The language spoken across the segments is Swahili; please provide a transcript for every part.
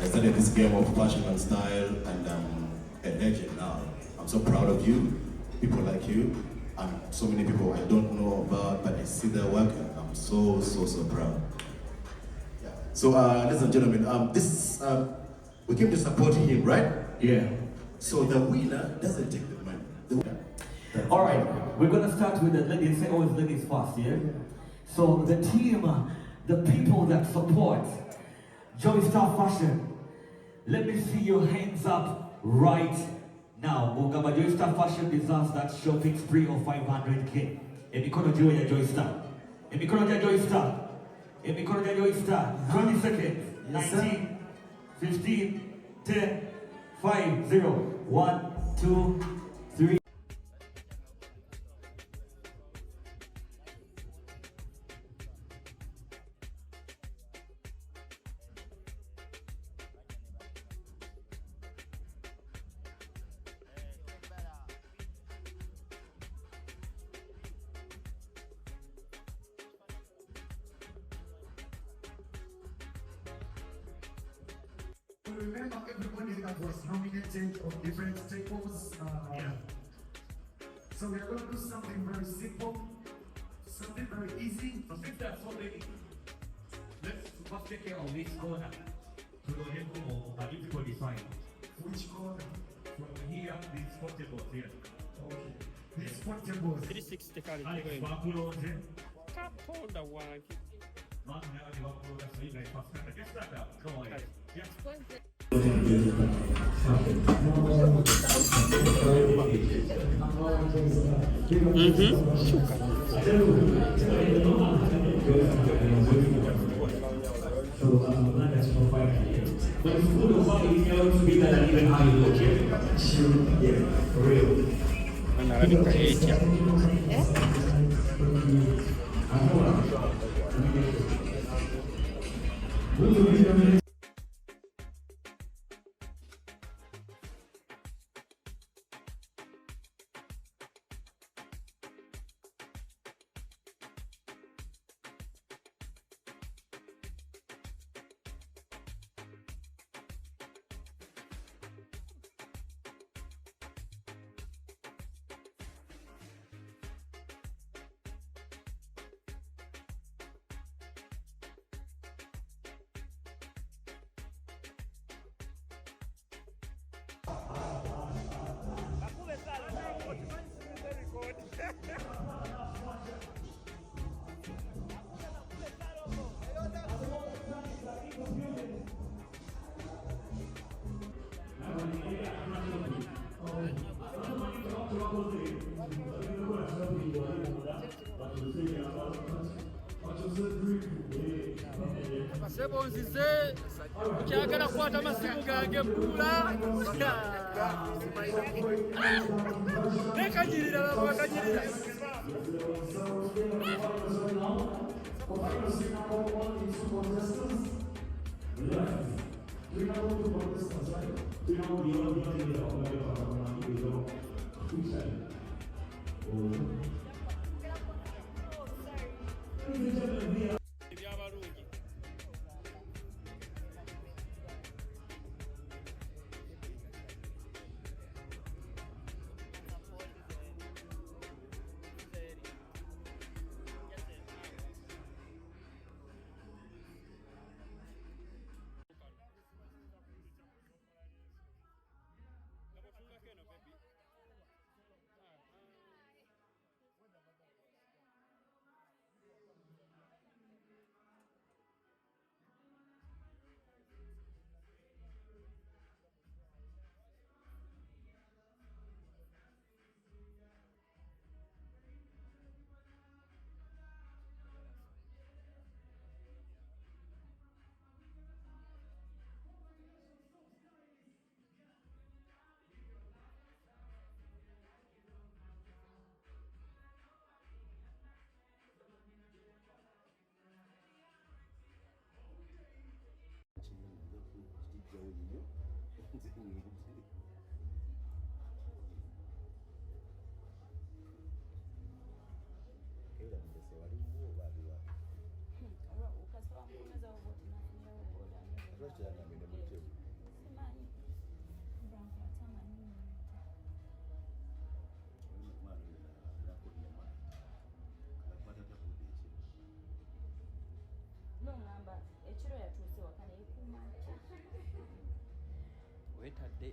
I started this game of fashion and style, and I'm a legend now. I'm so proud of you, people like you, and so many people I don't know about, but I see their work, and I'm so proud. Yeah. So, ladies and gentlemen, we came to support him, right? Yeah. So the winner doesn't take the money. All right, we're gonna start with the ladies. Say always ladies first, yeah? So the team, the people that support Joy Star Fashion, let me see your hands up right now. Mugaba Joy Star Fashion deserves that shopping spree of 500k. Emikono Joy ya Joy Star. Emikono ya Joy Star. Emikono ya Joy Star. 20 seconds. Yes, 19, 15, 10, 5, 0, 1, 2, 3. Remember everybody that was nominated of different staples. So we are going to do something very simple, something very easy. So since there are so many, let's first take care of this corner. To the level of everybody sign. Which corner? From here, these four tables here. Okay. These four tables. 360 kali And kweli. Bakuloze. Katonda wange. Man, now the Bakuloze, so you guys first start. Get started out. Go ahead. Yeah. But it's good of what is able to be that and even how you look here. Yeah, for real. Anarabika echa. Sebo nzize kyagala kwata amasimu gange bbula nekanyirira bakanyirira Wetadde.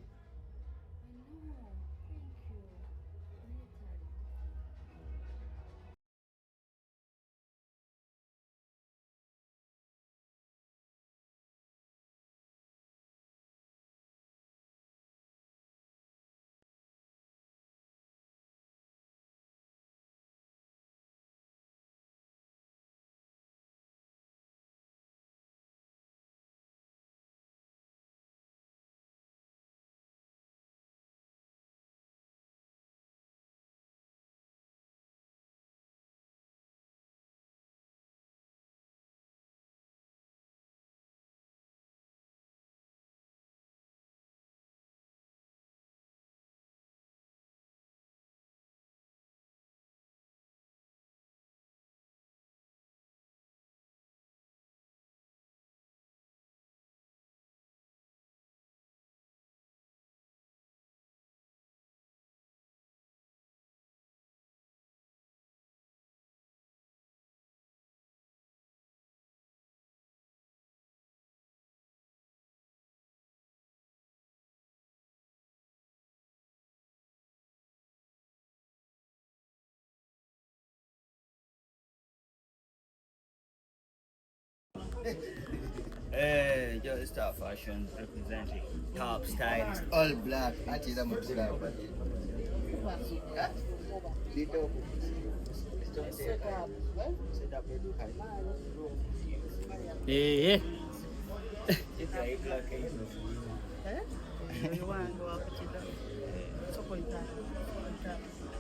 Joy Star Fashion representing top stylist, all black. Ati I'm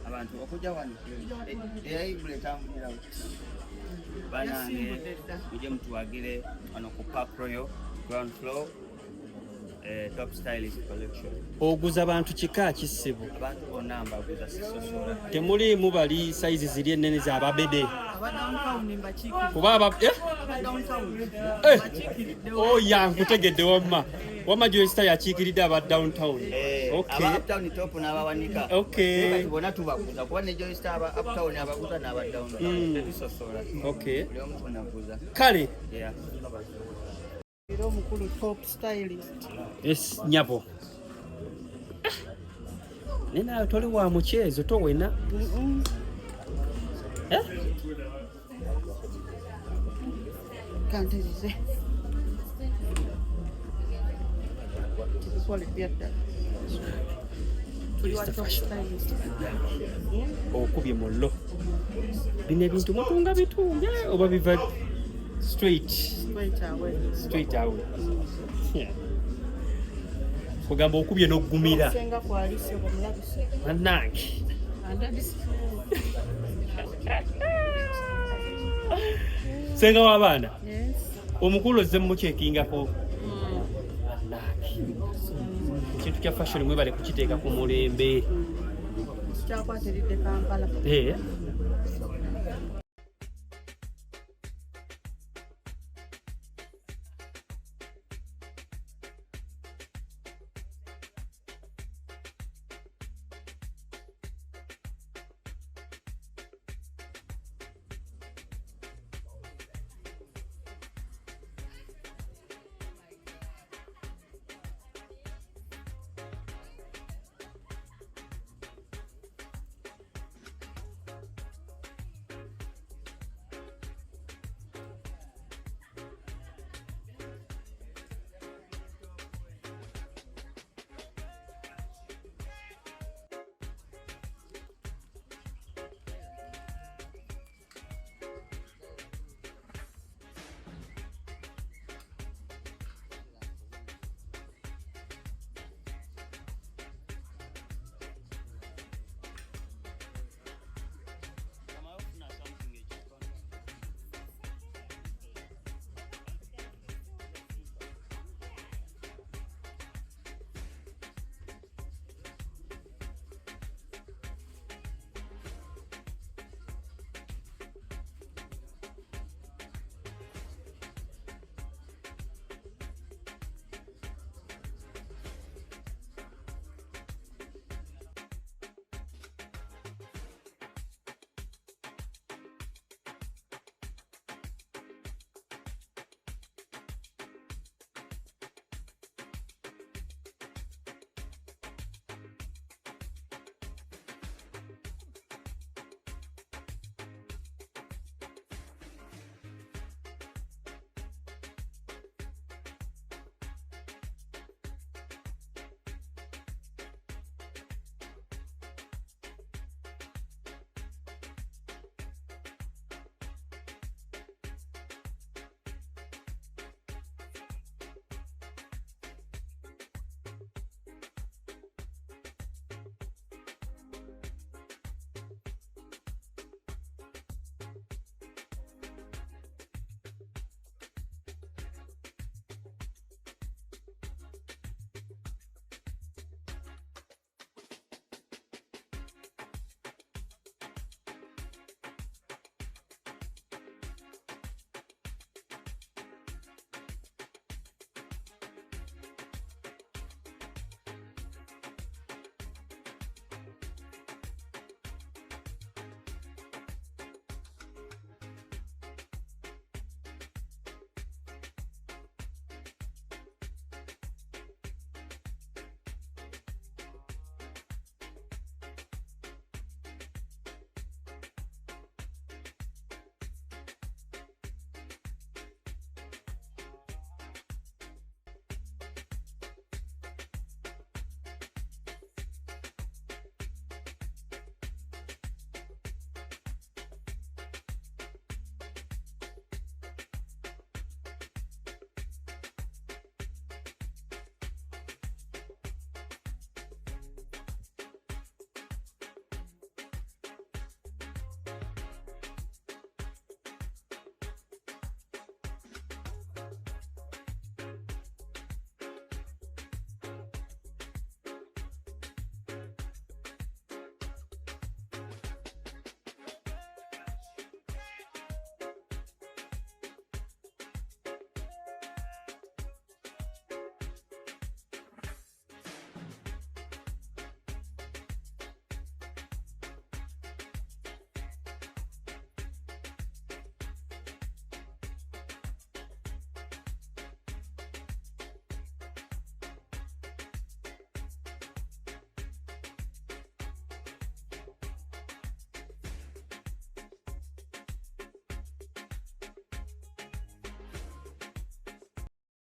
abantu okuja wano eyayibuleta banange muje mutuwagire wano ku Park Royal ground floor top stylist collection. Oguza abantu kika kisibu. Abantu bonna mbaguza sisosola. Temulimu bali size ziri ennene za babede. Kuba oh yankutegedde wamma. Wamma Joy Star yakiikiridde aba downtown. Okay. Aba uptown top n'abawanika. Okay. Bonna tubaguza kuba ne Joy Star aba uptown abaguza n'aba downtown. Tusosola. Okay. Buli omu tunaguza. Kale. Yeah. Mukulu top stylist. Yes, nyabo. Nena toli wa muchezo towena. Kantirize. Okubye mullo. Bino ebintu mutunga bitunge oba biva straight away. Yeah. Kugamba okubye n'oggumira. Senga kwalise omulabise. Bannange. Senga w'abaana? Yes. Omukulu ozze mumukyekingako. Bannange. Ekintu kya fashion mwebale kukiteeka ku mulembe. Kyakwatiridde Kampala.